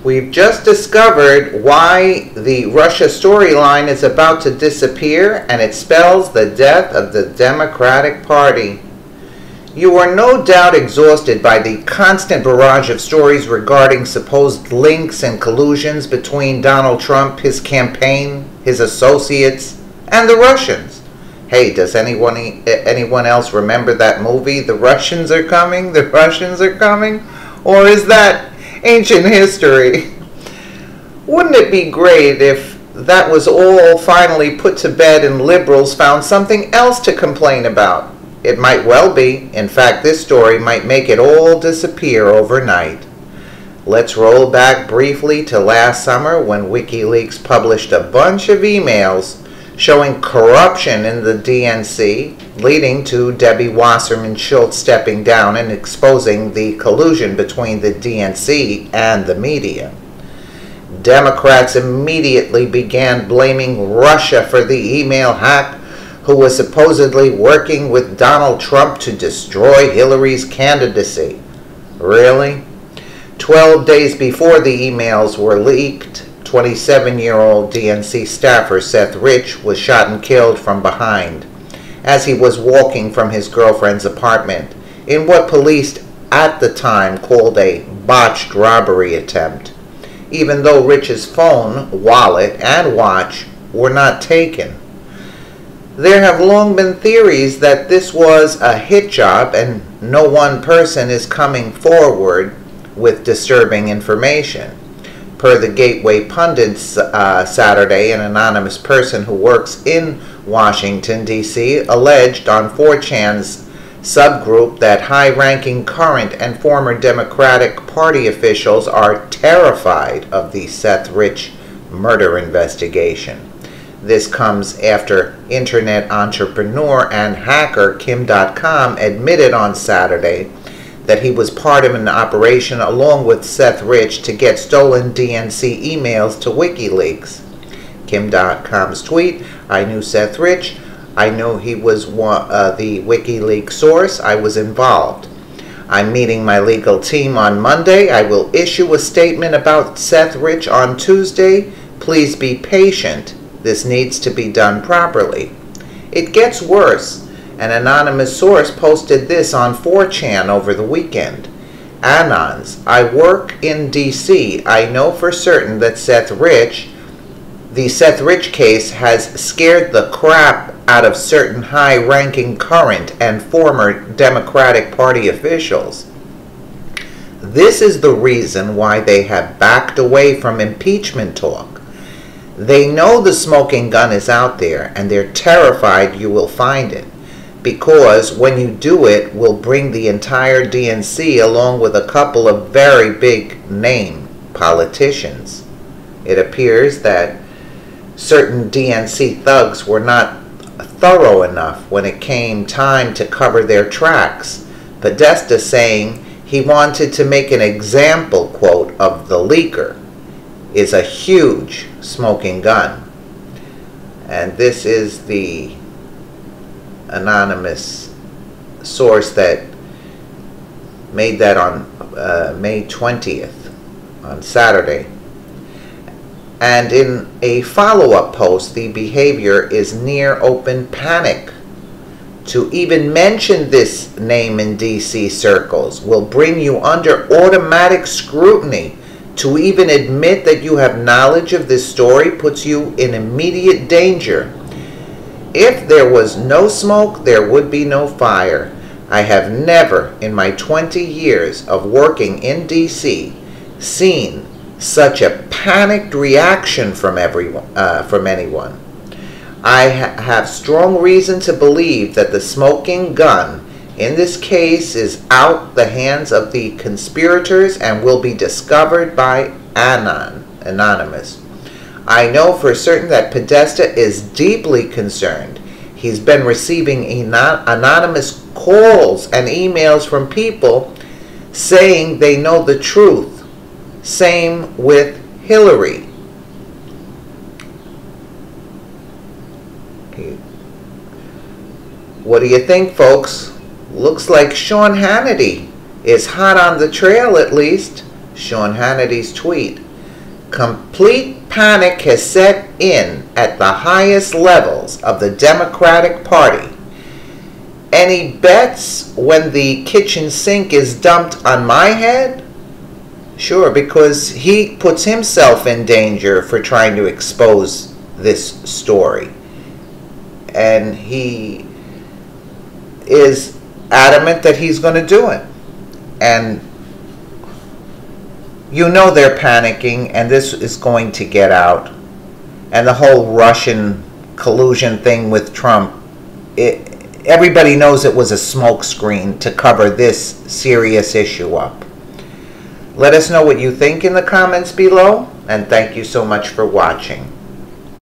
We've just discovered why the Russia storyline is about to disappear, and it spells the death of the Democratic Party. You are no doubt exhausted by the constant barrage of stories regarding supposed links and collusions between Donald Trump, his campaign, his associates, and the Russians. Hey, does anyone else remember that movie, The Russians Are Coming? The Russians Are Coming? Or is that ancient history? Wouldn't it be great if that was all finally put to bed and liberals found something else to complain about? It might well be. In fact, this story might make it all disappear overnight. Let's roll back briefly to last summer when WikiLeaks published a bunch of emails showing corruption in the DNC, leading to Debbie Wasserman Schultz stepping down and exposing the collusion between the DNC and the media. Democrats immediately began blaming Russia for the email hack, who was supposedly working with Donald Trump to destroy Hillary's candidacy. Really? 12 days before the emails were leaked, 27-year-old DNC staffer Seth Rich was shot and killed from behind as he was walking from his girlfriend's apartment in what police at the time called a botched robbery attempt, even though Rich's phone, wallet, and watch were not taken. There have long been theories that this was a hit job and no one person is coming forward with disturbing information. Per the Gateway Pundit's Saturday, an anonymous person who works in Washington, D.C. alleged on 4chan's subgroup that high-ranking current and former Democratic Party officials are terrified of the Seth Rich murder investigation. This comes after internet entrepreneur and hacker Kim Dotcom admitted on Saturday that he was part of an operation along with Seth Rich to get stolen DNC emails to WikiLeaks. Kim Dotcom's tweet, "I knew Seth Rich. I knew he was the WikiLeaks source. I was involved. I'm meeting my legal team on Monday. I will issue a statement about Seth Rich on Tuesday. Please be patient. This needs to be done properly." It gets worse. An anonymous source posted this on 4chan over the weekend. Anons, I work in D.C. I know for certain that the Seth Rich case has scared the crap out of certain high-ranking current and former Democratic Party officials. This is the reason why they have backed away from impeachment talk. They know the smoking gun is out there, and they're terrified you will find it, because when you do it, will bring the entire DNC along with a couple of very big-name politicians. It appears that certain DNC thugs were not thorough enough when it came time to cover their tracks. Podesta saying he wanted to make an example, quote, of the leaker is a huge smoking gun. And this is the anonymous source that made that on May 20th, on Saturday. And in a follow-up post, the behavior is near open panic. To even mention this name in DC circles will bring you under automatic scrutiny. To even admit that you have knowledge of this story puts you in immediate danger. If there was no smoke, there would be no fire. I have never, in my 20 years of working in DC, seen such a panicked reaction from anyone. I have strong reason to believe that the smoking gun in this case is out the hands of the conspirators and will be discovered by Anonymous. I know for certain that Podesta is deeply concerned. He's been receiving anonymous calls and emails from people saying they know the truth. Same with Hillary. What do you think, folks? Looks like Sean Hannity is hot on the trail, at least. Sean Hannity's tweet. Complete panic has set in at the highest levels of the Democratic Party. Any bets when the kitchen sink is dumped on my head? Sure, because he puts himself in danger for trying to expose this story. And he is adamant that he's going to do it. And you know they're panicking, and this is going to get out. And the whole Russian collusion thing with Trump, everybody knows it was a smokescreen to cover this serious issue up. Let us know what you think in the comments below, and thank you so much for watching.